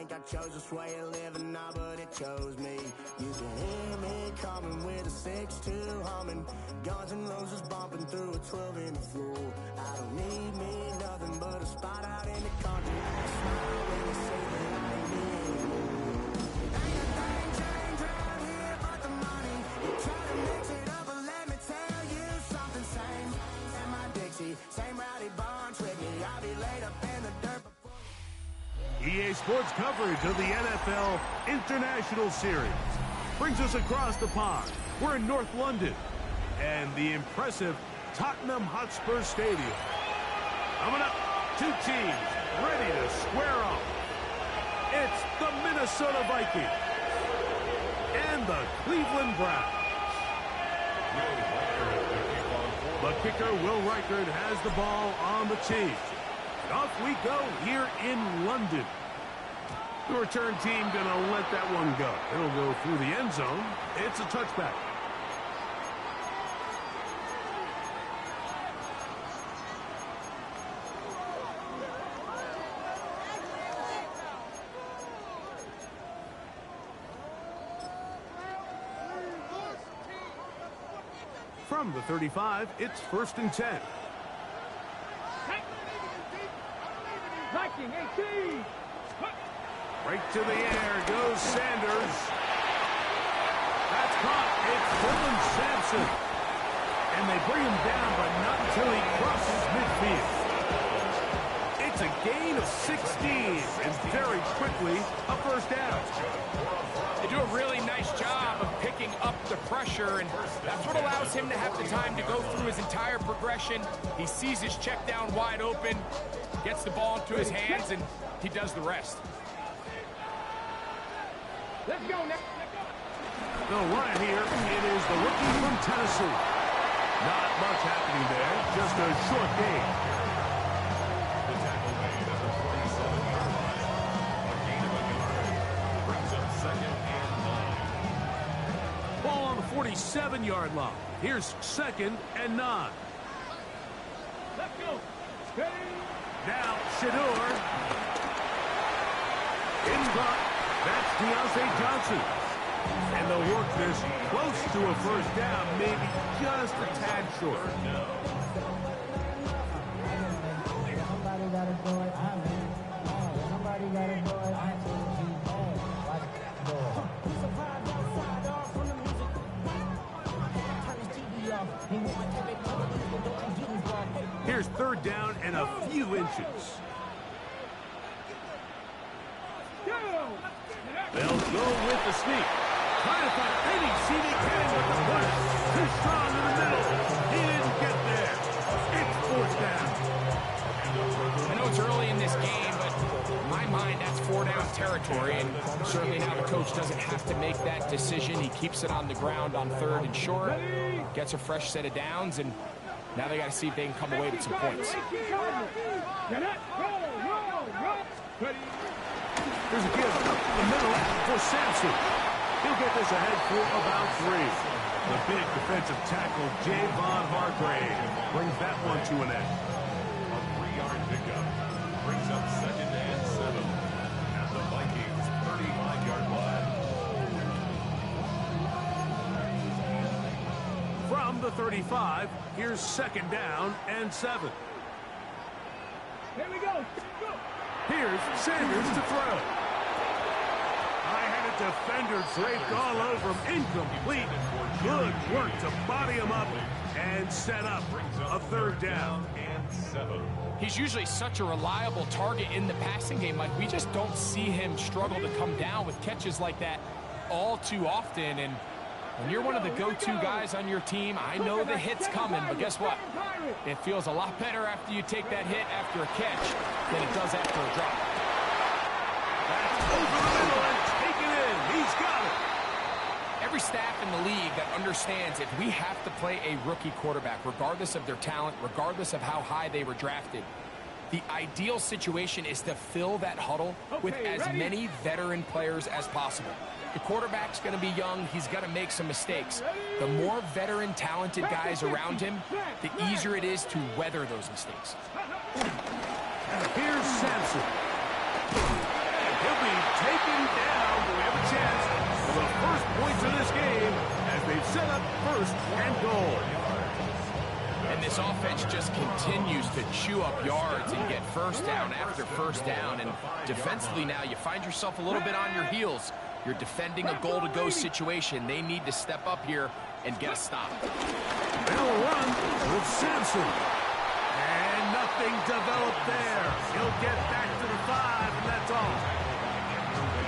think I chose this way of living now, but it chose me. You can hear me coming with a 6-2 humming, Guns N' Roses bumping through a 12 in the floor. I don't need me nothing but a spot out in the country. I smile when they say that I ain't me anymore. Ain't a thing changed around here but the money. You try to mix it up, but let me tell you something. Same in my Dixie, same rowdy barn trick me. I'll be laid up in the dirt. EA Sports coverage of the NFL International Series brings us across the pond. We're in North London and the impressive Tottenham Hotspur Stadium. Coming up, two teams ready to square off. It's the Minnesota Vikings and the Cleveland Browns. The kicker, Will Reichard, has the ball on the tee. Off we go here in London. The return team gonna let that one go. It'll go through the end zone. It's a touchback. From the 35, it's 1st and 10. Right to the air goes Sanders. That's caught. It's Dylan Sampson. And they bring him down, but not until he crosses midfield. It's a gain of 16, and very quickly, a first down. They do a really nice job of picking up the pressure, and that's what allows him to have the time to go through his entire progression. He sees his check down wide open, gets the ball into his hands, and he does the rest. Let's go now. They'll run it here. It is the rookie from Tennessee. Not much happening there. Just a short gain. The tackle made at the 47-yard line. A gain of a yard. Brings up 2nd and 9. Ball on the 47-yard line. Here's 2nd and 9. Let's go. Now, Shador. In front. That's Deontay Johnson. And they'll work this close to a first down, maybe just a tad short. Somebody got to do it. Somebody got to do it. Here's 3rd down and a few inches. They'll go with the sneak. Trying to find any seam they can with the push. Too strong in the middle. He didn't get there. It's 4th down. I know it's early in this game, but in my mind, that's 4-down territory, and certainly now the coach doesn't have to make that decision. He keeps it on the ground on 3rd and short, gets a fresh set of downs, and now they got to see if they can come away with some points. There's a give up the middle for Sampson. He'll get this ahead for about 3. The big defensive tackle, Javon Hargrave, brings that one to an end. A 3-yard pickup. Brings up 2nd and 7. At the Vikings' 35-yard line. From the 35, here's 2nd down and 7. Here we go. Here's Sanders to throw. High-headed defender draped all over him. Incomplete. Good work to body him up and set up a 3rd down. And 7. He's usually such a reliable target in the passing game. Like, we just don't see him struggle to come down with catches like that all too often. And when you're one of the go-to guys on your team, I know the hit's coming, but guess what? It feels a lot better after you take that hit after a catch than it does after a drop. That's over the middle and taken in. He's got it. Every staff in the league that understands if we have to play a rookie quarterback, regardless of their talent, regardless of how high they were drafted, the ideal situation is to fill that huddle with as many veteran players as possible. The quarterback's going to be young. He's going to make some mistakes. The more veteran, talented guys around him, the easier it is to weather those mistakes. Here's Sampson. He'll be taken down. We have a chance for the first points of this game as they've set up first and goal. And this offense just continues to chew up yards and get first down after first down. And defensively now, you find yourself a little bit on your heels. You're defending a goal-to-go situation. They need to step up here and get a stop. They'll run with Sampson. And nothing developed there. He'll get back to the 5, and that's all.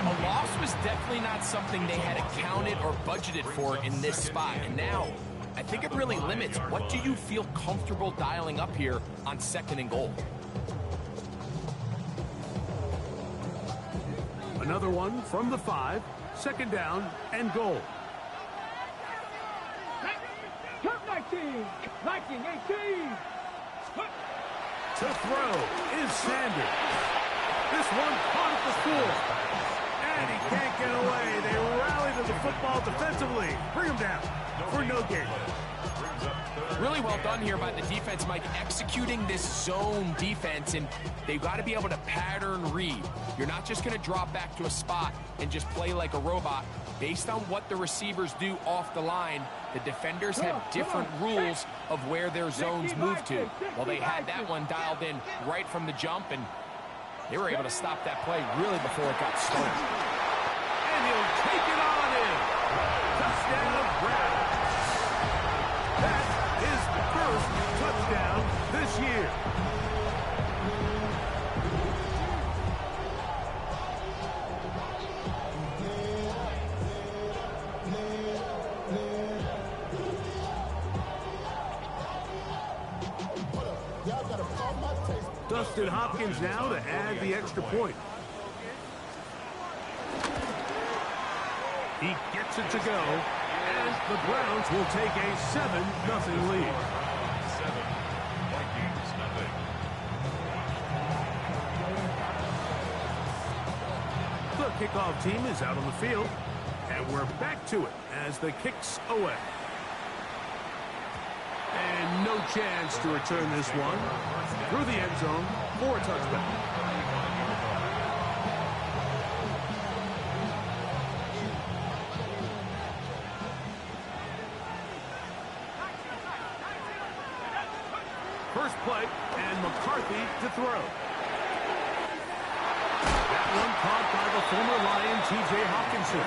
A loss was definitely not something they had accounted or budgeted for in this spot. And now, I think it really limits what do you feel comfortable dialing up here on 2nd and goal. Another one from the 5, 2nd down and goal. 19, 18. To throw is Sanders. This one caught at the 4. And he can't get away. They rally to the football defensively. Bring him down for no gain. Really well done here by the defense, Mike, executing this zone defense, and they've got to be able to pattern read. You're not just going to drop back to a spot and just play like a robot. Based on what the receivers do off the line, the defenders have different rules of where their zones move to. Well, they had that one dialed in right from the jump, and they were able to stop that play really before it got started. And he'll take it on in. Touchdown, Browns. That is the first touchdown this year. Dustin Hopkins now to add the extra point. He gets it to go, and the Browns will take a 7-0 lead. 7, Vikings, nothing. The kickoff team is out on the field, and we're back to it as the kick's away. And no chance to return this one through the end zone for a touchdown. First play, and McCarthy to throw. That one caught by the former Lion, T.J. Hawkinson.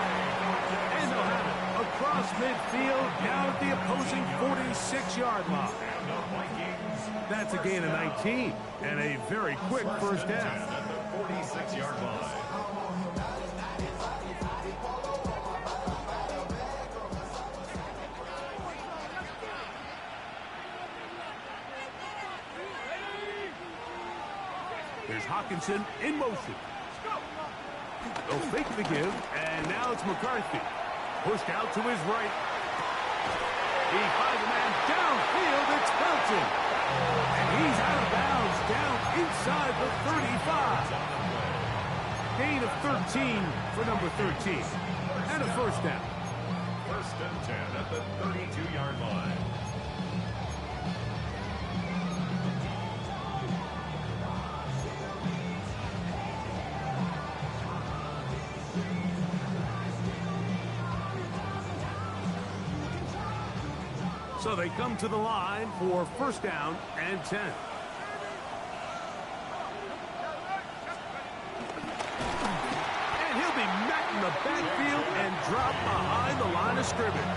And they'll have it across midfield, down at the opposing 46-yard line. That's a gain of 19, and a very quick first down. At the 46-yard line. Here's Hawkinson in motion. They'll fake the give, and now it's McCarthy. Pushed out to his right. He finds a man downfield. It's Felton. And he's out of bounds down inside the 35. Gain of 13 for number 13. And a first down. 1st and 10 at the 32-yard line. So they come to the line for first down and 10. And he'll be met in the backfield and dropped behind the line of scrimmage.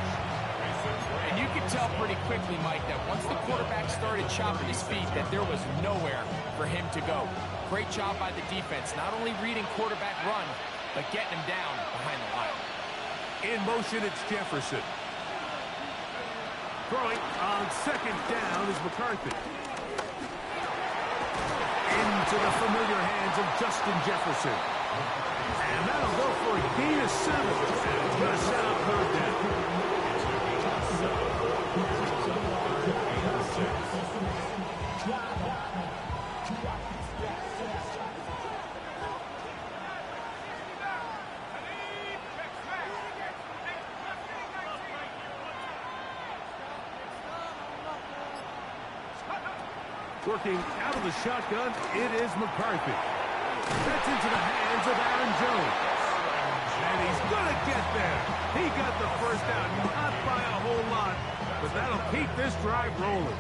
And you can tell pretty quickly, Mike, that once the quarterback started chopping his feet, that there was nowhere for him to go. Great job by the defense, not only reading quarterback run, but getting him down behind the line. In motion, it's Jefferson. Throwing on 2nd down is McCarthy. Into the familiar hands of Justin Jefferson. And that'll go for a gain of 7. And it's going to set up 3rd down. Working out of the shotgun, it is McCarthy. That's into the hands of Aaron Jones. And he's going to get there. He got the first down, not by a whole lot, but that'll keep this drive rolling.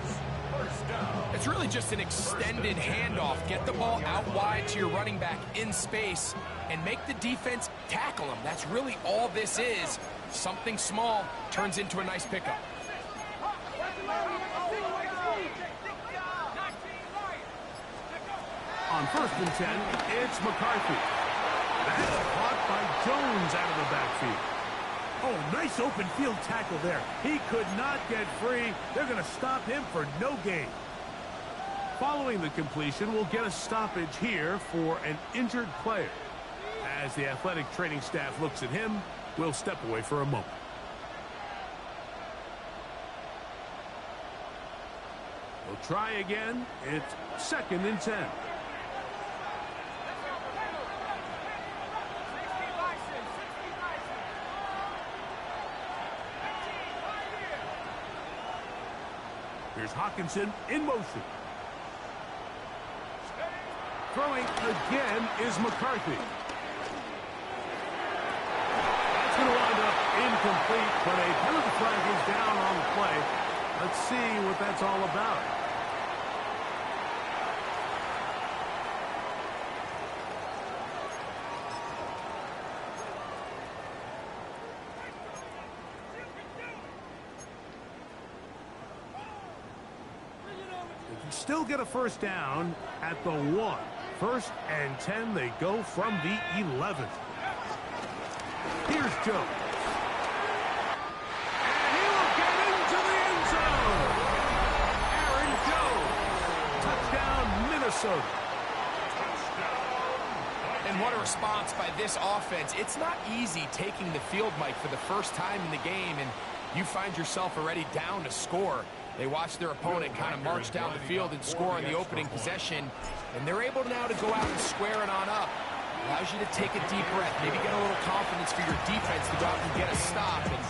It's really just an extended handoff. Get the ball out wide to your running back in space and make the defense tackle him. That's really all this is. Something small turns into a nice pickup. On 1st and 10, it's McCarthy. That's caught by Jones out of the backfield. Oh, nice open field tackle there. He could not get free. They're going to stop him for no gain. Following the completion, we'll get a stoppage here for an injured player. As the athletic training staff looks at him, we'll step away for a moment. We'll try again. It's 2nd and 10. Here's Hawkinson in motion. Throwing again is McCarthy. That's going to wind up incomplete, but a penalty flag is down on the play. Let's see what that's all about. Still get a first down at the 1. 1st and 10, they go from the 11. Here's Jones. And he will get into the end zone. Aaron Jones. Touchdown, Minnesota. And what a response by this offense. It's not easy taking the field, Mike, for the first time in the game, and you find yourself already down to score. They watch their opponent kind of march down the field and score on the opening possession, and they're able now to go out and square it on up. Allows you to take a deep breath, maybe get a little confidence for your defense to go out and get a stop. And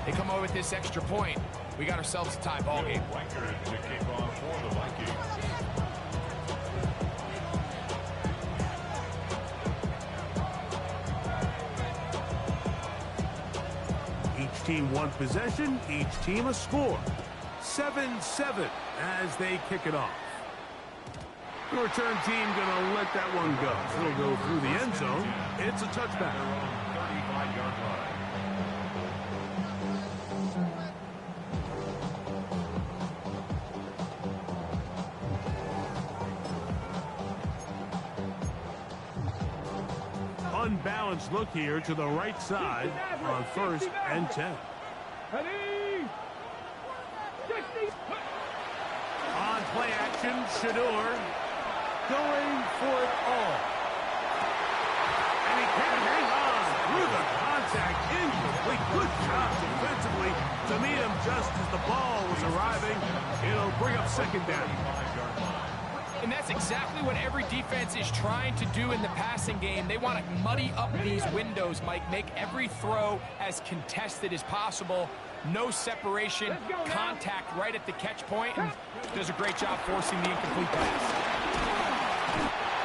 they come over with this extra point. We got ourselves a tie ball game. To kick off for the Vikings. Each team one possession, each team a score. 7-7 as they kick it off. The return team going to let that one go. It'll go through the end zone. It's a touchback. 35-yard line. Unbalanced look here to the right side on 1st and 10. On play action, Shador going for it all. And he can't hang on through the contact. Incomplete. Good job defensively to meet him just as the ball was arriving. It'll bring up 2nd down. And that's exactly what every defense is trying to do in the passing game. They want to muddy up these windows, Mike, make every throw as contested as possible. No separation, contact right at the catch point. Does a great job forcing the incomplete pass.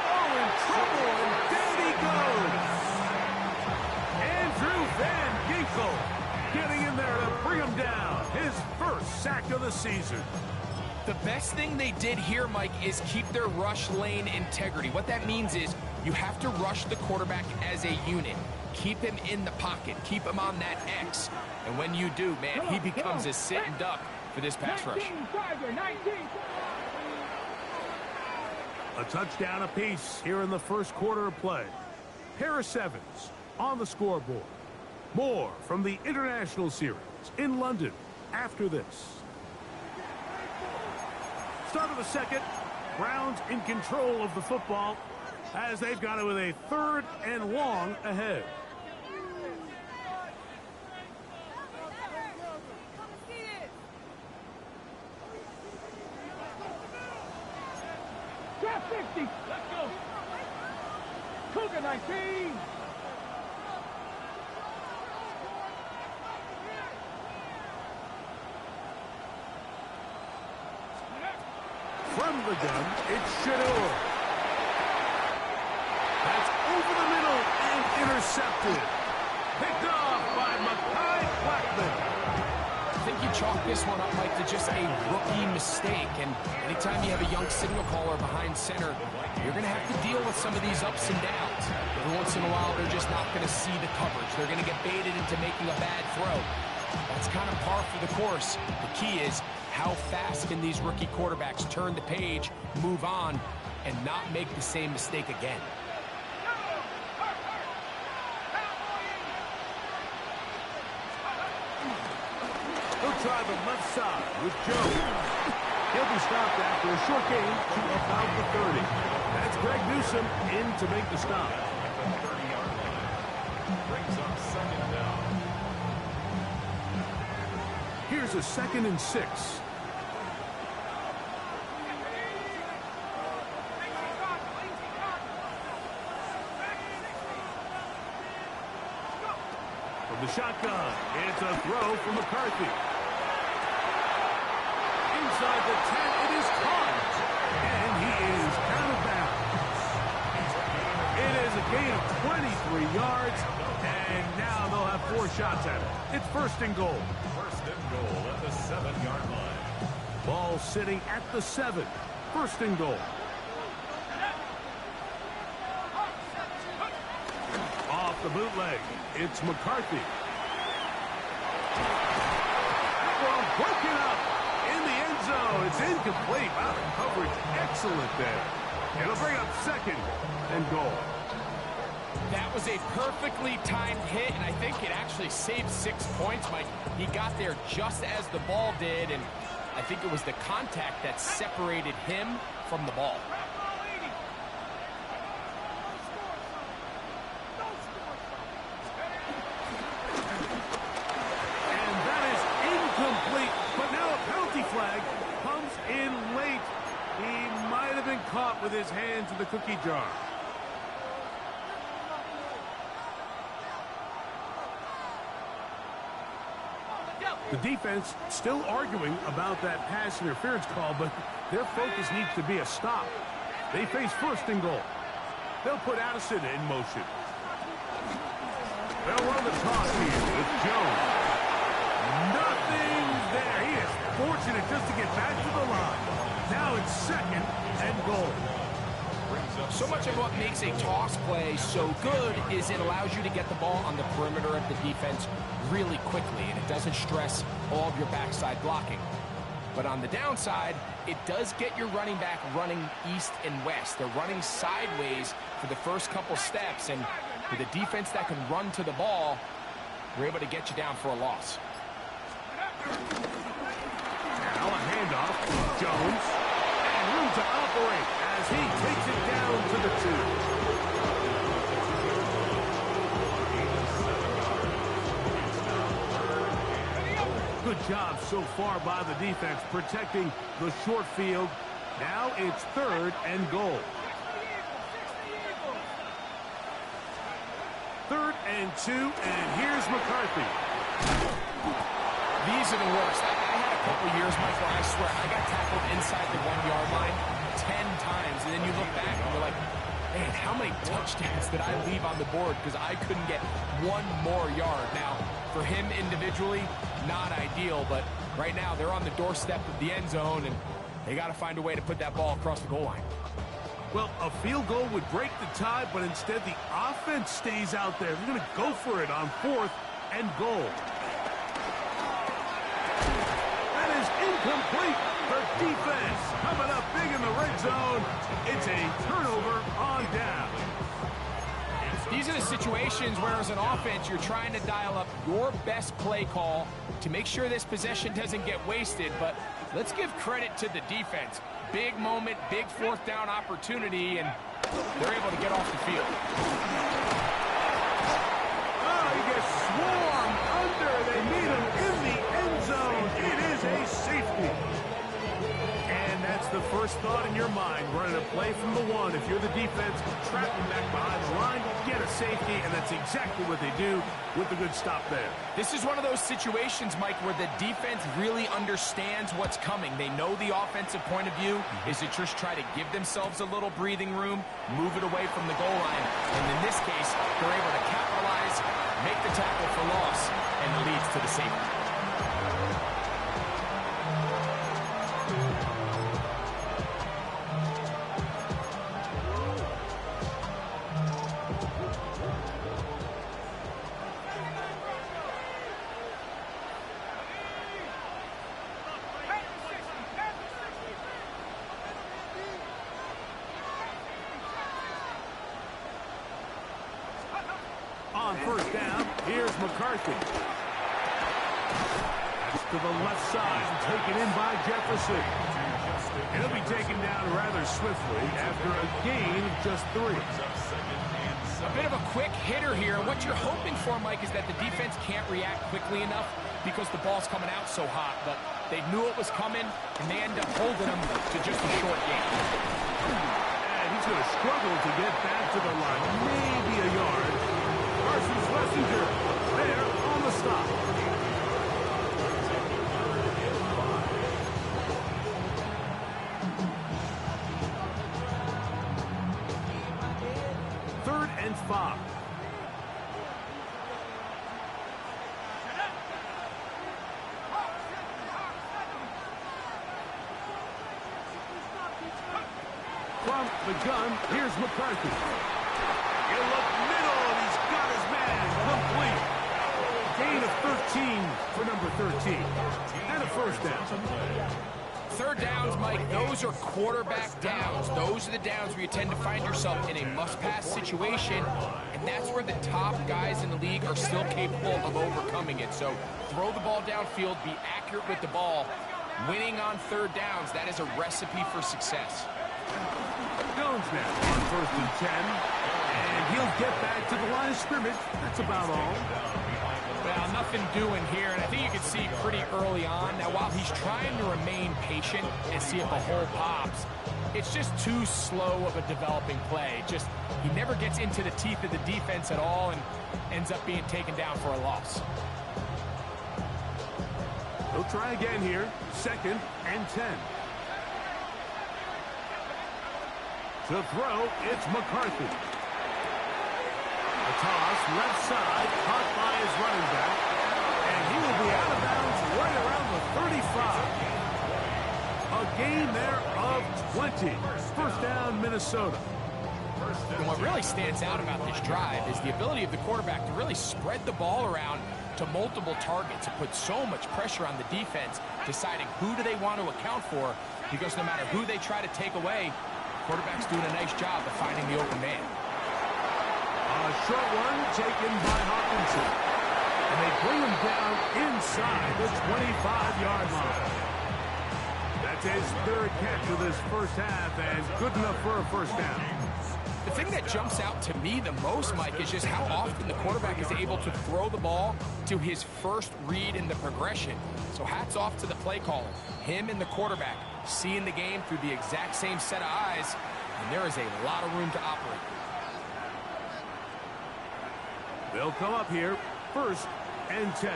Oh, in trouble, and down he goes. Andrew Van Ginkel getting in there to bring him down. His first sack of the season. The best thing they did here, Mike, is keep their rush lane integrity. What that means is you have to rush the quarterback as a unit. Keep him in the pocket. Keep him on that X. And when you do, man, he becomes a sitting duck for this pass rush. A touchdown apiece here in the first quarter of play. Paris Evans on the scoreboard. More from the International Series in London after this. Start of the second. Browns in control of the football as they've got it with a 3rd and long ahead. Trap 50. Let's go. Cougar 19. From the gun, it's Shador. Intercepted. Picked off by Mekhi Blackman. I think you chalk this one up, Mike, to just a rookie mistake. And anytime you have a young signal caller behind center, you're going to have to deal with some of these ups and downs. Every once in a while, they're just not going to see the coverage. They're going to get baited into making a bad throw. That's kind of par for the course. The key is how fast can these rookie quarterbacks turn the page, move on, and not make the same mistake again. He'll try the left side with Jones. He'll be stopped after a short gain to about the 30. That's Greg Newsome in to make the stop. At the 30-yard line. Brings up second down. Here's a 2nd and 6. From the shotgun, it's a throw from McCarthy. Inside the 10, it is caught. And he is out of bounds. It is a gain of 23 yards, and now they'll have 4 shots at it. It's 1st and goal. 1st and goal at the 7-yard line. Ball sitting at the 7. 1st and goal. Off the bootleg, it's McCarthy. That ball broken up in the end zone. It's incomplete. Wow, the coverage excellent there. It'll bring up 2nd and goal. That was a perfectly timed hit, and I think it actually saved 6 points, Mike. He got there just as the ball did, and I think it was the contact that separated him from the ball. And that is incomplete, but now a penalty flag comes in late. He might have been caught with his hands in the cookie jar. The defense still arguing about that pass interference call, but their focus needs to be a stop. They face 1st and goal. They'll put Addison in motion. They'll run the toss here with Jones. Nothing there. He is fortunate just to get back to the line. Now it's 2nd and goal. So much of what makes a toss play so good is it allows you to get the ball on the perimeter of the defense really quickly, and it doesn't stress all of your backside blocking. But on the downside, it does get your running back running east and west. They're running sideways for the first couple steps, and with a defense that can run to the ball, we're able to get you down for a loss. Now a handoff. Jones. And room to operate as he takes it down to the 2. Good job so far by the defense protecting the short field. Now it's 3rd and goal. 3rd and 2, and here's McCarthy. These are the worst. I had a couple years, Mike, where I swear I got tackled inside the 1-yard line 10 times, and then you look back and you're like, man, how many touchdowns did I leave on the board because I couldn't get 1 more yard? Now, for him individually, not ideal, but right now they're on the doorstep of the end zone, and they got to find a way to put that ball across the goal line. Well, a field goal would break the tie, but instead the offense stays out there. They're going to go for it on 4th and goal. That is incomplete. The defense coming up big in the red zone. It's a turnover on down. These are the situations where, as an offense, you're trying to dial up your best play call to make sure this possession doesn't get wasted. But let's give credit to the defense. Big moment, big 4th down opportunity, and they're able to get off the field. Oh, he gets swarmed under. They meet him in the end zone. It is a safety. And that's What's the first thought in your mind running a play from the one? If you're the defense, trap them back behind the line, get a safety, and that's exactly what they do with a good stop there. This is one of those situations, Mike, where the defense really understands what's coming. They know the offensive point of view is to just try to give themselves a little breathing room, move it away from the goal line, and in this case, they're able to capitalize, make the tackle for loss, and it leads to the safety. On first down, here's McCarthy. That's to the left side and taken in by Jefferson. And he'll be taken down rather swiftly after a gain of just 3. A bit of a quick hitter here. What you're hoping for, Mike, is that the defense can't react quickly enough because the ball's coming out so hot. But they knew it was coming, and they end up holding them to just a short gain. And he's going to struggle to get back to the line. Maybe a yard. Parsons Messenger there on the stop. Third and 5. From the gun, here's McCarthy. You look middle, and he's got his man complete. Gain of 13 for number 13. And a first down. Third downs, Mike, those are quarterback downs. Those are the downs where you tend to find yourself in a must-pass situation, and that's where the top guys in the league are still capable of overcoming it. So throw the ball downfield, be accurate with the ball. Winning on third downs, that is a recipe for success. Jones now on first and 10. And he'll get back to the line of scrimmage. That's about all. Well, nothing doing here, and I think you can see pretty early on. Now, while he's trying to remain patient and see if a hole pops, it's just too slow of a developing play. Just, he never gets into the teeth of the defense at all and ends up being taken down for a loss. He'll try again here. Second and 10. To throw, it's McCarthy. A toss, left side, caught by his running back. And he will be out of bounds right around the 35. A gain there of 20. First down, Minnesota. And what really stands out about this drive is the ability of the quarterback to really spread the ball around to multiple targets. It puts so much pressure on the defense, deciding who do they want to account for, because no matter who they try to take away, quarterback's doing a nice job of finding the open man. A short one taken by Hawkinson. And they bring him down inside the 25-yard line. That's his third catch of this first half, and good enough for a first down. The thing that jumps out to me the most, Mike, is just how often the quarterback is able to throw the ball to his first read in the progression. So hats off to the play caller. Him and the quarterback seeing the game through the exact same set of eyes, and there is a lot of room to operate. They'll come up here, first and 10.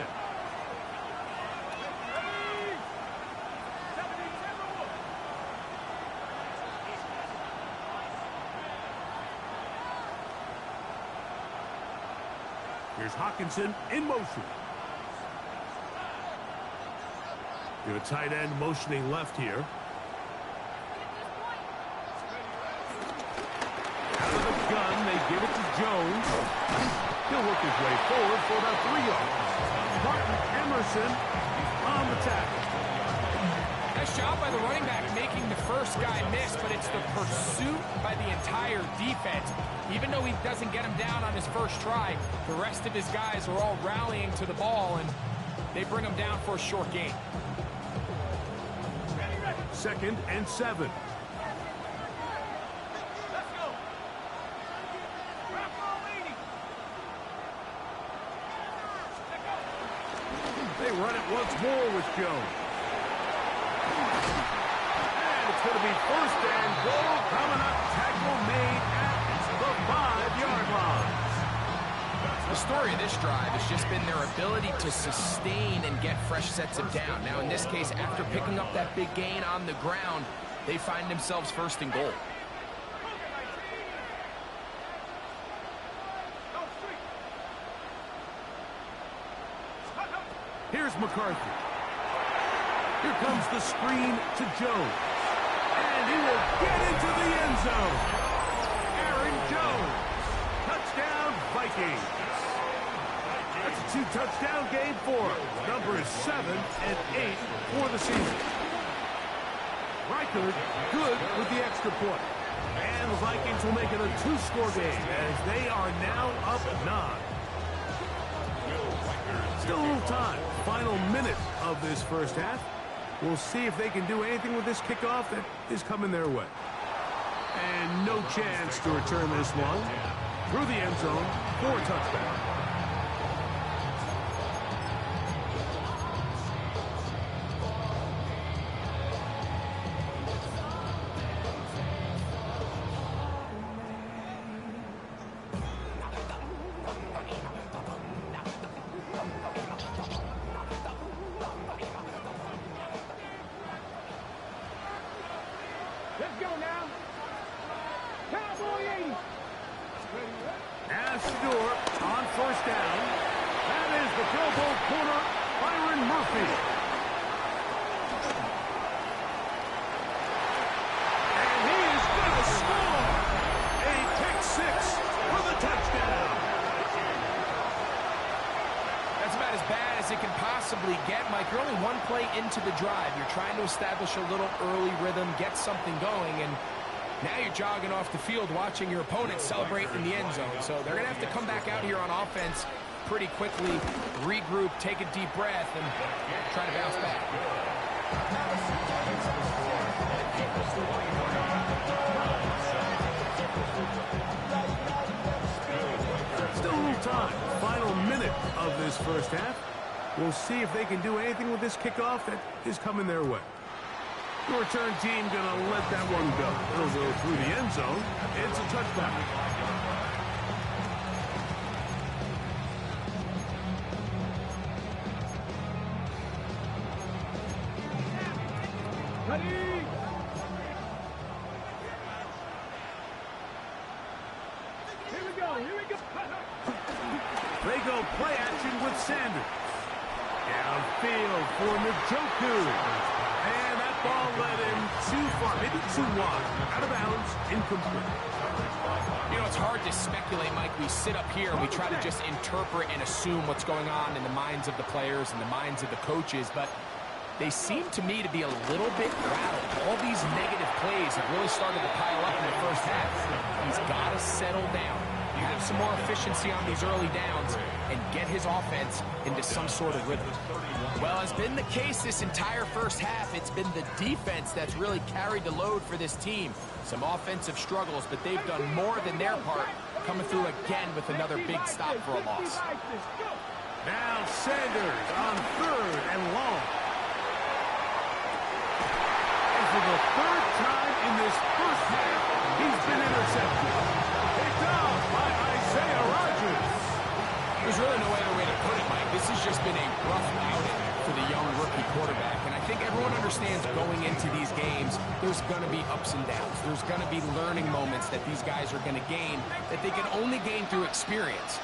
Here's Hawkinson in motion. You have a tight end motioning left here. Out of the gun, they give it to Jones. He'll work his way forward for about 3 yards. Martin Emerson on the tackle. Nice job by the running back making the first guy miss, but it's the pursuit by the entire defense. Even though he doesn't get him down on his first try, the rest of his guys are all rallying to the ball, and they bring him down for a short gain. Second and 7. They run it once more with Jones. And it's going to to be first and goal coming up. Tackle made at the 5-yard line. The story of this drive has just been their ability to sustain and get fresh sets of down. Now, in this case, after picking up that big gain on the ground, they find themselves first and goal. Here's McCarthy. Here comes the screen to Jones. And he will get into the end zone. Aaron Jones. Touchdown, Vikings. That's a 2-touchdown game for him. Number is 7 and 8 for the season. Reichard good with the extra point. And the Vikings will make it a 2-score game as they are now up 9. Still a little time. Final minute of this first half. We'll see if they can do anything with this kickoff that is coming their way. And no chance to return this one. Through the end zone for a touchdown. Let's go now. Cowboy 80. Now Shador on first down. That is the Pro Bowl corner, Byron Murphy. And he is going to score. A pick-6 for the touchdown. That's about as bad as it can possibly get, Mike. You're only one play into the drive. You're trying to establish a little early rhythm, get something going, and now you're jogging off the field watching your opponent celebrate in the end zone. So they're going to have to come back out here on offense pretty quickly, regroup, take a deep breath, and try to bounce back. Still a little time. Final minute of this first half. We'll see if they can do anything with this kickoff that is coming their way. The return team going to let that one go. It'll go through the end zone. It's a touchdown. Ready? Here we go. Here we go. They go play action with Sanders. Downfield for Njoku. And that ball led him too far, maybe too wide. Out of bounds, incomplete. You know, it's hard to speculate, Mike. We sit up here and we try to just interpret and assume what's going on in the minds of the players and the minds of the coaches, but they seem to me to be a little bit rattled. All these negative plays have really started to pile up in the first half. He's got to settle down, have some more efficiency on these early downs, and get his offense into some sort of rhythm. Well, as been the case this entire first half, it's been the defense that's really carried the load for this team. Some offensive struggles, but they've done more than their part, coming through again with another big stop for a loss. Now Sanders on 3rd and long. And for the 3rd time in this first half, he's been intercepted. Picked off by Isaiah Rodgers. There's really no other way to put it, Mike. This has just been a rough outing for the young rookie quarterback. And I think everyone understands going into these games, there's going to be ups and downs. There's going to be learning moments that these guys are going to gain that they can only gain through experience.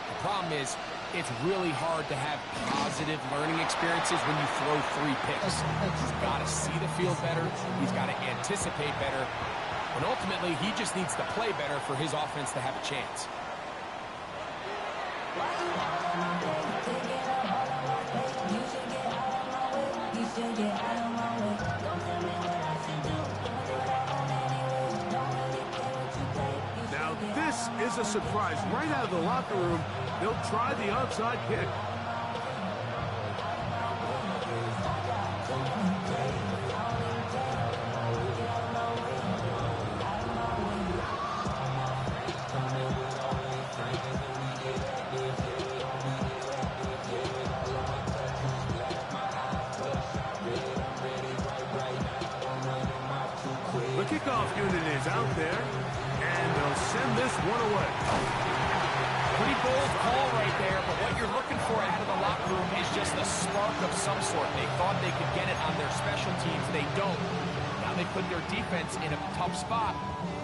The problem is, it's really hard to have positive learning experiences when you throw 3 picks. He's got to see the field better. He's got to anticipate better. And ultimately, he just needs to play better for his offense to have a chance. Now this is a surprise. Right out of the locker room, they'll try the onside kick. Kickoff unit is out there, and they'll send this one away. Pretty bold call right there, but what you're looking for out of the locker room is just a spark of some sort. They thought they could get it on their special teams. They don't. Now they put their defense in a tough spot,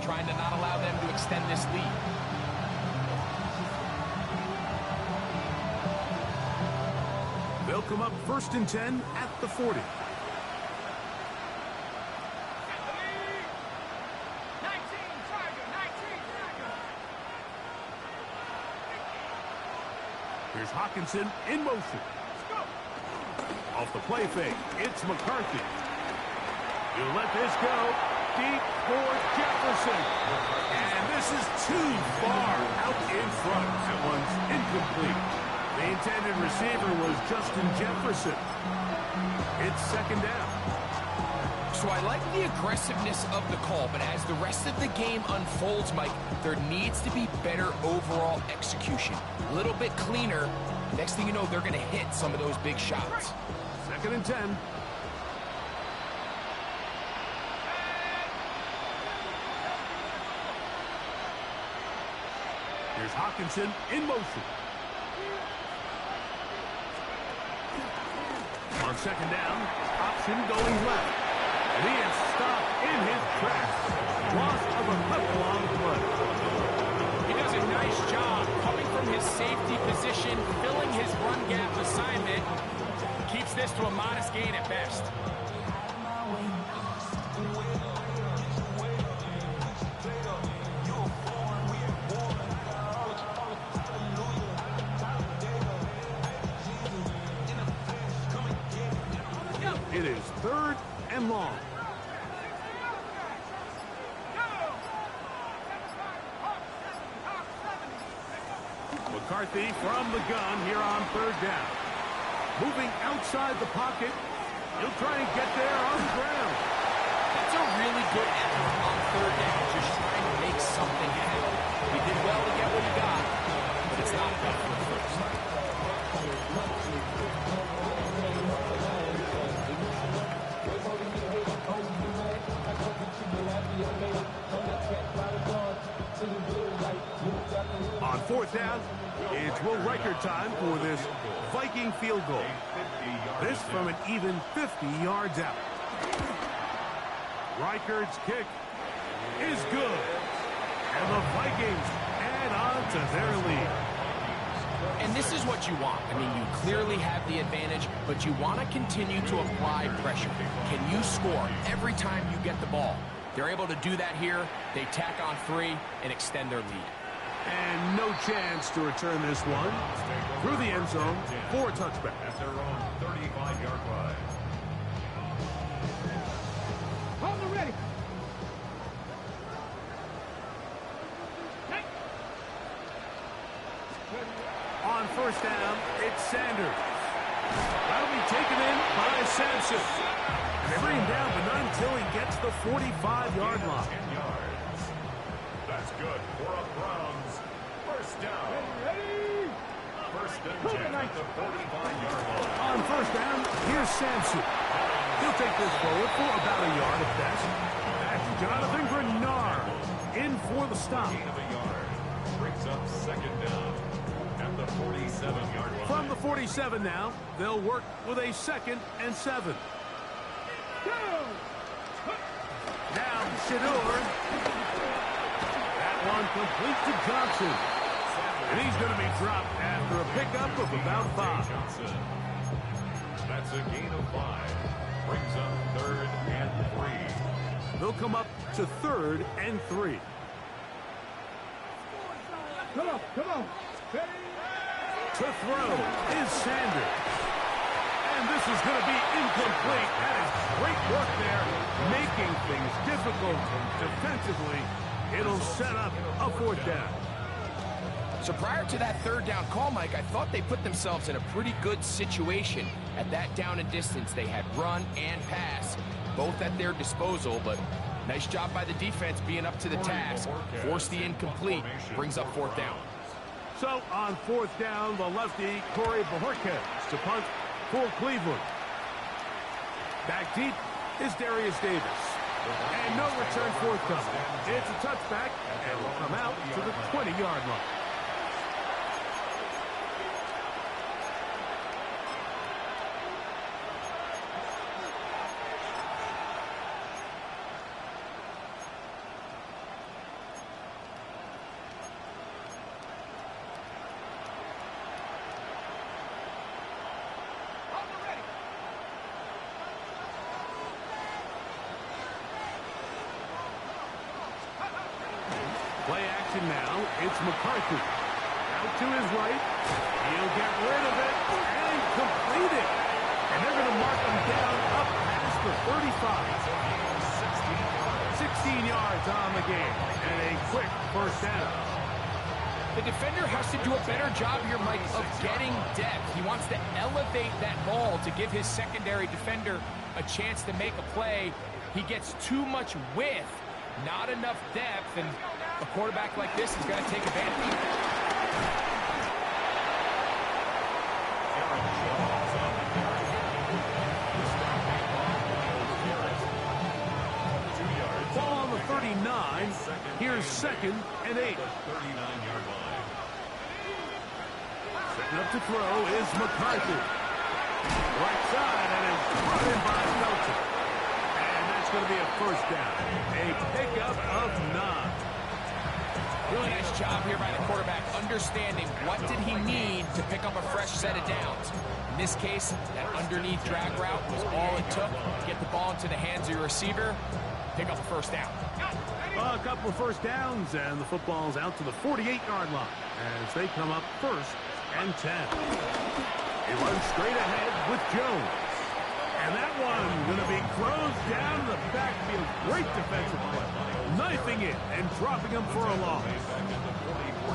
trying to not allow them to extend this lead. They'll come up 1st and 10 at the 40. Here's Hawkinson in motion. Off the play fake, it's McCarthy. You let this go. Deep for Jefferson. And this is too far out in front. That one's incomplete. The intended receiver was Justin Jefferson. It's 2nd down. So I like the aggressiveness of the call, but as the rest of the game unfolds, Mike, there needs to be better overall execution. A little bit cleaner. Next thing you know, they're going to hit some of those big shots. 2nd and 10. Here's Hawkinson in motion. On 2nd down, option going left. And he is stopped in his tracks. Loss of a couple on the play. He does a nice job coming from his safety position, filling his run gap assignment. Keeps this to a modest gain at best. It is 3rd and long. McCarthy from the gun here on 3rd down. Moving outside the pocket. He'll try and get there on the ground. That's a really good effort on 3rd down, just trying to make something happen. He did well to get what he got, but it's not enough for the first. On 4th down, it's Will Reichert time for this Viking field goal. This from an even 50 yards out. Reichert's kick is good. And the Vikings add on to their lead. And this is what you want. I mean, you clearly have the advantage, but you want to continue to apply pressure. Can you score every time you get the ball? They're able to do that here. They tack on 3 and extend their lead. And no chance to return this one through the end zone for a touchback. At their own 35-yard line. Hold it ready. On 1st down, it's Sanders. That'll be taken in by Sampson. And they bring him down, but not until he gets the 45-yard line. 10 yards. That's good for a Browns. 1st down. Ready? 1st and 10 at the 45-yard line. On 1st down, here's Sampson. He'll take this forward for about a yard at best. That's Jonathan Grenard in for the stop. Gain of a yard. Brings up 2nd down at the 47-yard line. From the 47 now, they'll work with a 2nd and 7. Now Shador. That one complete to Johnson. And he's going to be dropped after a pickup of about 5. Johnson. That's a gain of 5. Brings up 3rd and 3. They'll come up to 3rd and 3. Come on, come on. Ready? To throw is Sanders. And this is going to be incomplete. That is great work there, making things difficult defensively. It'll set up a 4th down. So prior to that 3rd down call, Mike, I thought they put themselves in a pretty good situation. At that down and distance, they had run and pass, both at their disposal, but nice job by the defense being up to the task. Force the incomplete, brings up 4th down. So on 4th down, the lefty, Corey Bojorquez to punt for Cleveland. Back deep is Darius Davis. And no return forthcoming. It's a touchback, and will come out to the 20-yard line. Play action now. It's McCarthy. Out to his right. He'll get rid of it and complete it. And they're going to mark him down up past the 35. 16 yards on the game. And a quick first down. The defender has to do a better job here, Mike, of getting depth. He wants to elevate that ball to give his secondary defender a chance to make a play. He gets too much width, not enough depth, and a quarterback like this is going to take advantage. Ball on the 39. Here's 2nd and 8. Setting up to throw is McCarthy. Right side, and it's brought in by Melton. And that's going to be a first down. A pickup of 9. Really nice job here by the quarterback, understanding what did he need to pick up a fresh set of downs. In this case, that underneath drag route was all it took to get the ball into the hands of your receiver, pick up a first down. A couple of first downs, and the football's out to the 48-yard line as they come up 1st and 10. He runs straight ahead with Jones. And that one going to be closed down in the backfield. Great defensive play. Knifing it and dropping him for a loss.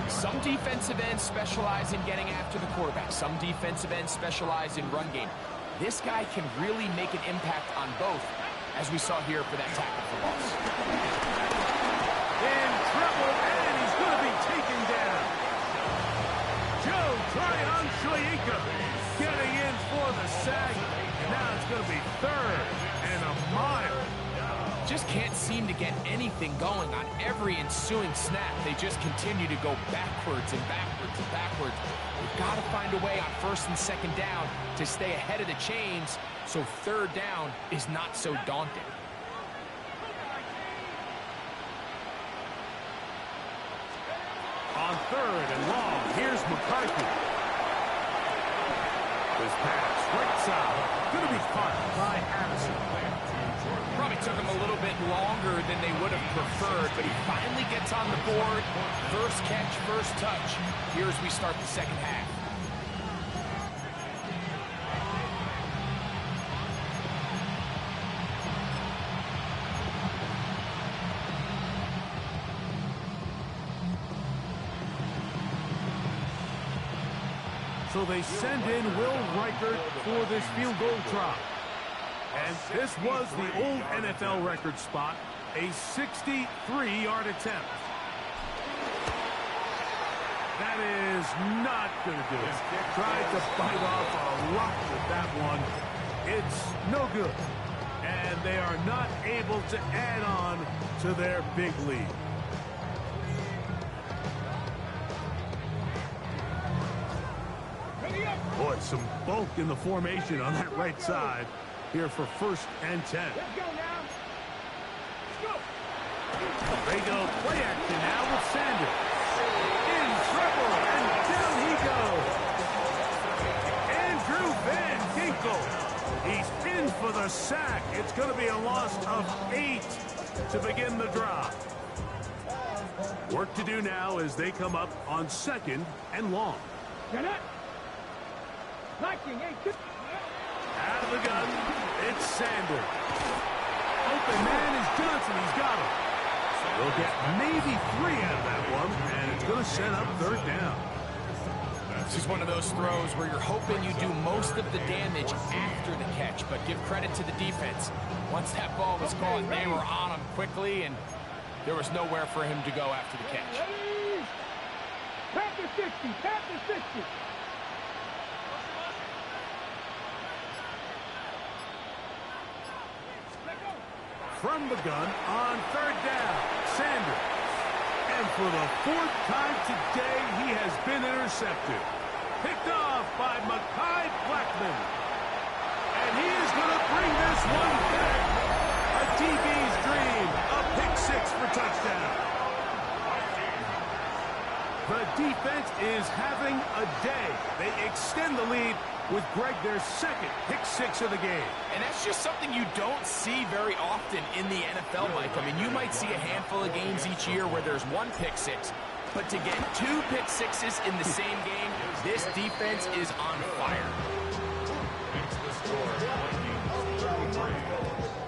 Some defensive ends specialize in getting after the quarterback. Some defensive ends specialize in run game. This guy can really make an impact on both, as we saw here for that tackle for loss. In trouble, and he's going to be taken down. Joe Tryon Shoyinka getting in for the sack. Now it's going to be 3rd and a mile. Just can't seem to get anything going on every ensuing snap. They just continue to go backwards and backwards and backwards. We've got to find a way on 1st and 2nd down to stay ahead of the chains so 3rd down is not so daunting. On 3rd and long, here's McCarthy. This pass, right side, going to be caught by Addison. Probably took him a little bit longer than they would have preferred, but he finally gets on the board. First catch, first touch. Here as we start the 2nd half. So they send in Will Reichert for this field goal try. And this was the old NFL record spot, a 63-yard attempt. That is not going to do it. Tried to bite off a rock with that one. It's no good. And they are not able to add on to their big lead. Boy, some bulk in the formation on that right side here for 1st and 10. Let's go now. Let's go. They go play action now with Sanders. In trouble, and down he goes. Andrew Van Ginkel. He's in for the sack. It's going to be a loss of 8 to begin the drive. Work to do now as they come up on 2nd and long. Get it. Liking, hey, Out of the gun, it's Sanders. Open man is Johnson. He's got him. They'll get maybe 3 out of that one, and it's going to set up 3rd down. This is one of those throws where you're hoping you do most of the damage after the catch, but give credit to the defense. Once that ball was caught, they were on him quickly, and there was nowhere for him to go after the catch. Tap the 60, tap the 60. from the gun on third down. Sanders. And for the fourth time today, he has been intercepted. Picked off by Mekhi Blackman. And he is going to bring this one back. A DB's dream. A pick six for touchdown. The defense is having a day. They extend the lead with Greg their second pick six of the game. And that's just something you don't see very often in the NFL, Mike. I mean, you might see a handful of games each year where there's one pick six, but to get two pick sixes in the same game, this defense is on fire. Makes the score 19-33,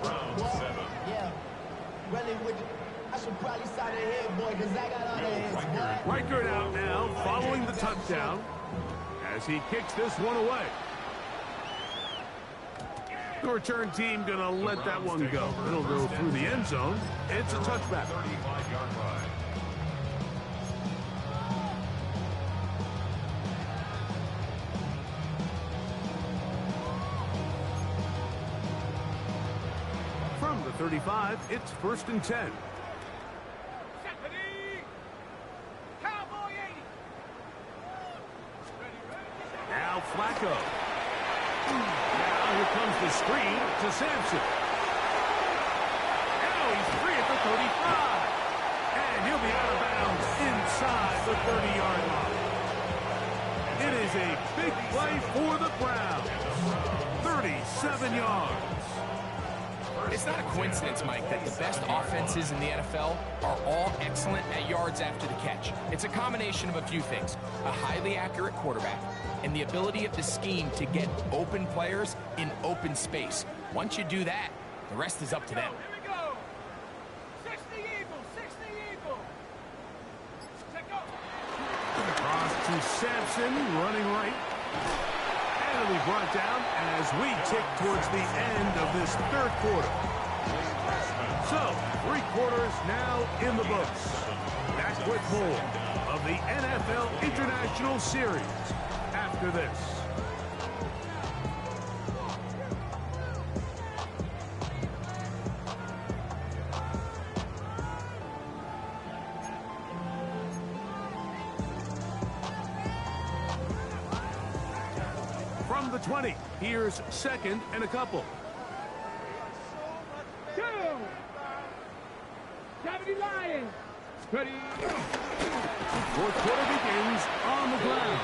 round 7. Yeah, really with it. I should probably sign ahead, boy, because I got all the heads, boy. Reichert out now, following the touchdown, as he kicks this one away. The return team going to let that one go. It'll go through the end zone. It's a touchback. 35-yard line. From the 35, it's 1st and 10. Now Flacco. Now here comes the screen to Sampson. Now he's free at the 35. And he'll be out of bounds inside the 30-yard line. It is a big play for the Browns. 37 yards. It's not a coincidence, Mike, that the best offenses in the NFL are all excellent at yards after the catch. It's a combination of a few things. A highly accurate quarterback and the ability of the scheme to get open players in open space. Once you do that, the rest is up to them. Here we go. 60 Eagles, 60 Eagles. Check out. Cross to Sampson, running right. And it'll be brought down as we tick towards the end of this third quarter. So, 3 quarters now in the books. Back with more of the NFL International Series after this. From the 20, here's 2nd and a couple. 2. Cavity Lions. Ready. Fourth quarter begins on the ground.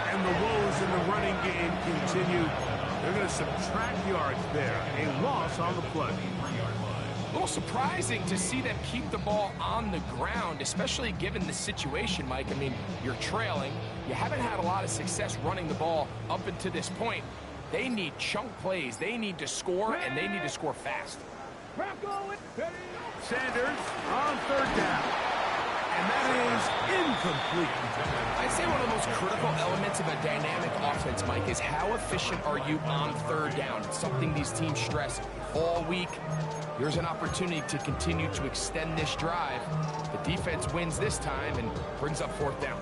And the woes in the running game continue. They're going to subtract yards there. A loss on the play. A little surprising to see them keep the ball on the ground, especially given the situation, Mike. I mean, you're trailing. You haven't had a lot of success running the ball up until this point. They need chunk plays. They need to score, and they need to score fast. Sanders on 3rd down. And that is incomplete. I'd say one of the most critical elements of a dynamic offense, Mike, is how efficient are you on 3rd down. It's something these teams stress all week. Here's an opportunity to continue to extend this drive. The defense wins this time and brings up 4th down.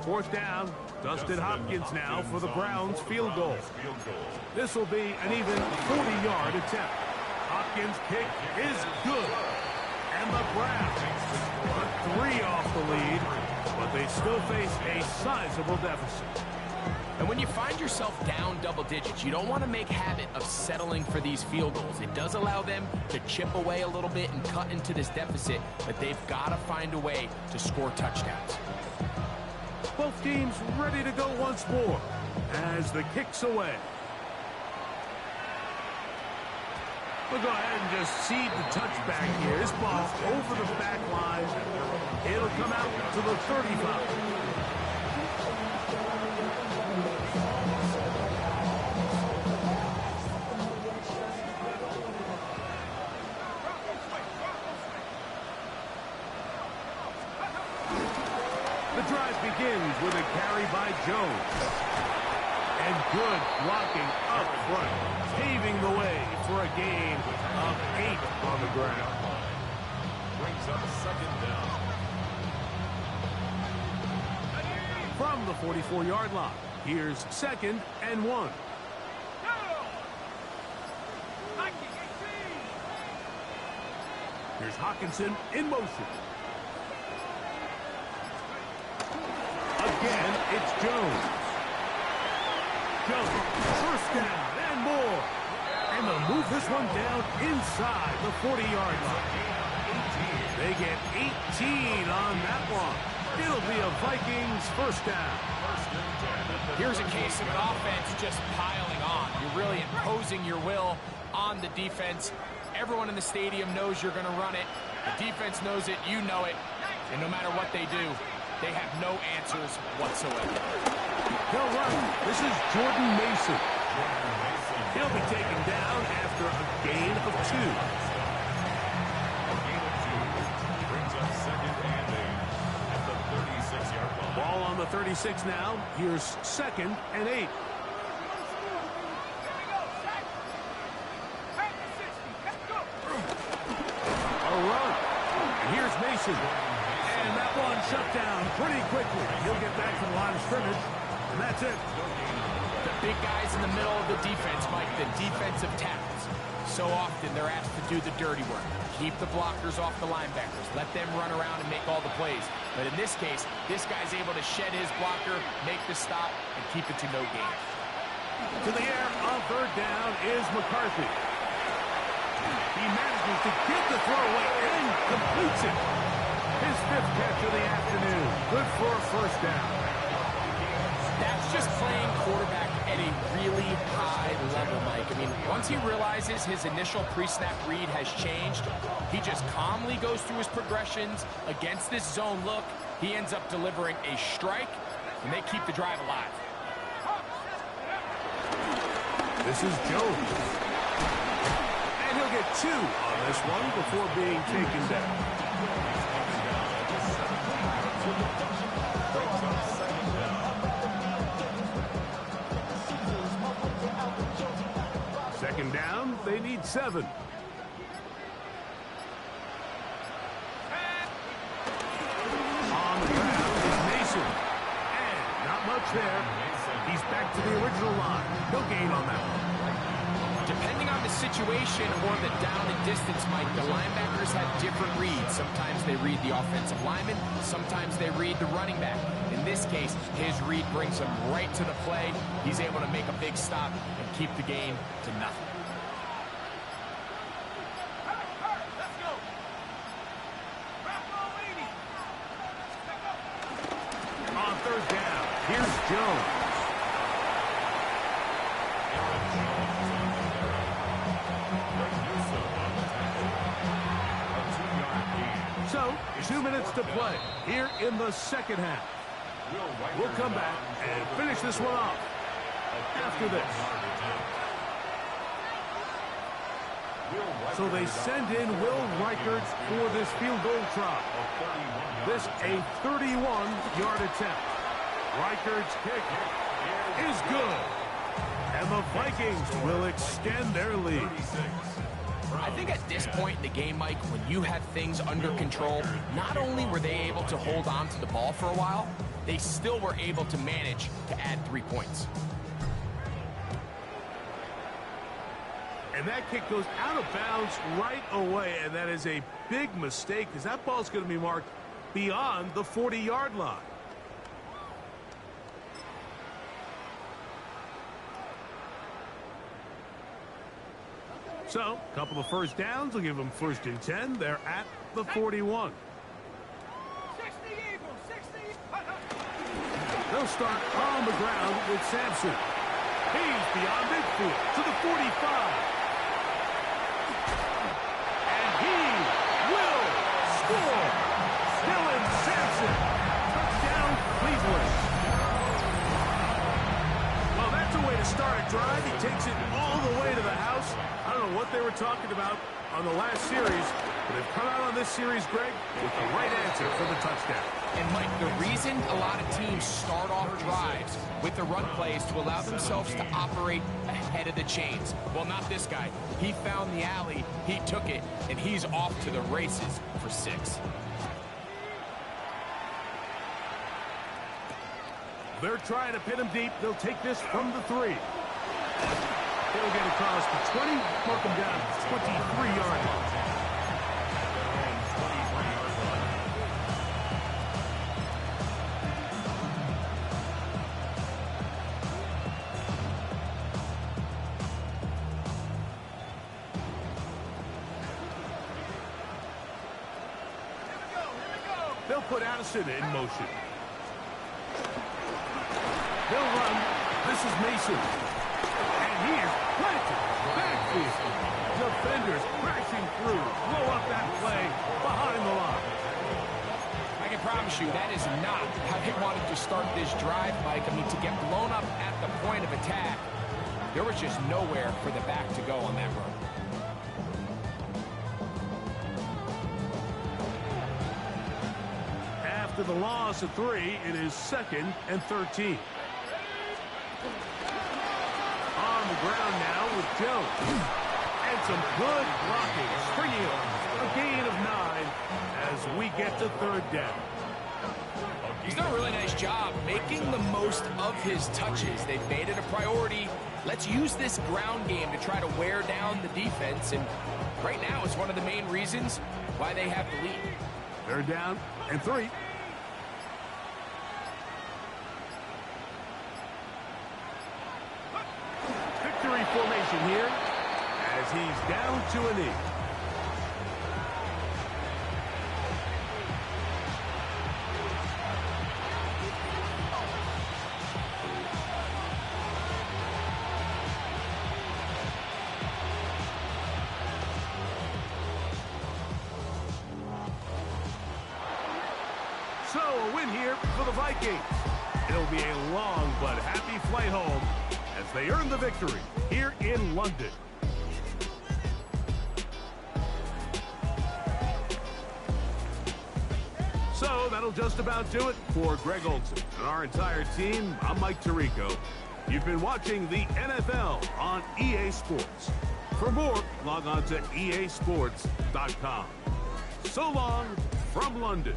4th down. Dustin Hopkins now for the Browns field goal. This will be an even 40-yard attempt. Hopkins' kick is good. And the Browns put 3 off the lead, but they still face a sizable deficit. And when you find yourself down double digits, you don't want to make habit of settling for these field goals. It does allow them to chip away a little bit and cut into this deficit, but they've got to find a way to score touchdowns. Both teams ready to go once more as the kick's away. We'll go ahead and just seed the touchback here. This ball over the back line. It'll come out to the 35. The drive begins with a carry by Jones. And good blocking up front, paving the way for a gain of 8 on the ground. Brings up 2nd down. From the 44-yard line, here's 2nd and 1. Here's Hawkinson in motion. Again, it's Jones. Jones, first down and more. And they'll move this one down inside the 40-yard line. They get 18 on that one. It'll be a Vikings first down. Here's a case of an offense just piling on. You're really imposing your will on the defense. Everyone in the stadium knows you're going to run it. The defense knows it. You know it. And no matter what they do, they have no answers whatsoever. He'll run. This is Jordan Mason. He'll be taken down after a gain of 2. A gain of 2 brings up second and 8 at the 36-yard line. Ball on the 36 now. Here's second and 8. A run. And here's Mason. And that one shut down pretty quickly. He'll get back to the line of scrimmage, and that's it. The big guys in the middle of the defense, Mike, the defensive tackles. So often they're asked to do the dirty work. Keep the blockers off the linebackers. Let them run around and make all the plays. But in this case, this guy's able to shed his blocker, make the stop, and keep it to no gain. To the air on third down is McCarthy. He manages to get the throw away and completes it. His 5th catch of the afternoon. Good for a first down. That's just playing quarterback at a really high level, Mike. I mean, once he realizes his initial pre-snap read has changed, he just calmly goes through his progressions against this zone look. He ends up delivering a strike, and they keep the drive alive. This is Jones. And he'll get 2 on this one before being taken down. Second down, they need 7. On the ground is Mason. And not much there. He's back to the original line. No gain on that one. Depending on the situation or the down and distance, Mike, the linebackers have different reads. Sometimes they read the offensive lineman. Sometimes they read the running back. In this case, his read brings him right to the play. He's able to make a big stop and keep the game to nothing. On third down, here's Jones. So, 2 minutes to play here in the second half. We'll come back and finish this one off after this. So they send in Will Reichert for this field goal try. This a 31-yard attempt. Reichert's kick is good. And the Vikings will extend their lead. I think at this point in the game, Mike, when you have things under control, not only were they able to hold on to the ball for a while, they still were able to manage to add 3 points. And that kick goes out of bounds right away, and that is a big mistake because that ball's going to be marked beyond the 40-yard line. So, a couple of first downs will give them 1st and 10. They're at the 41. 60 Eagles, 60. They'll start on the ground with Sampson. He's beyond midfield to the 45. And he will score. Dylan Sampson. Touchdown, Cleveland. Well, that's a way to start a drive. He takes it all the way to the house. I don't know what they were talking about on the last series, but they've come out on this series, Greg, with the right answer for the touchdown. And, Mike, the reason a lot of teams start off drives with the run plays to allow themselves to operate ahead of the chains. Well, not this guy. He found the alley, he took it, and he's off to the races for 6. They're trying to pin him deep. They'll take this from the 3. They'll get across the 20, mark him down 23-yard line. They'll put Addison in motion. He'll run. This is Mason. And he is planted. Backfield. Defenders crashing through. Blow up that play behind the line. I can promise you that is not how they wanted to start this drive, Mike. I mean, to get blown up at the point of attack, there was just nowhere for the back to go on that run. After the loss of 3, it is 2nd and 13. On the ground now with Jones. And some good blocking. Springing up. A gain of 9 as we get to 3rd down. He's done a really nice job making the most of his touches. They've made it a priority. Let's use this ground game to try to wear down the defense. And right now it's one of the main reasons why they have the lead. 3rd down and 3. Victory formation here as he's down to a knee. So a win here for the Vikings. It'll be a long but happy flight home as they earn the victory here in London. So that'll just about do it for Greg Olsen and our entire team. I'm Mike Tirico. You've been watching the NFL on EA Sports. For more, log on to easports.com. So long from London.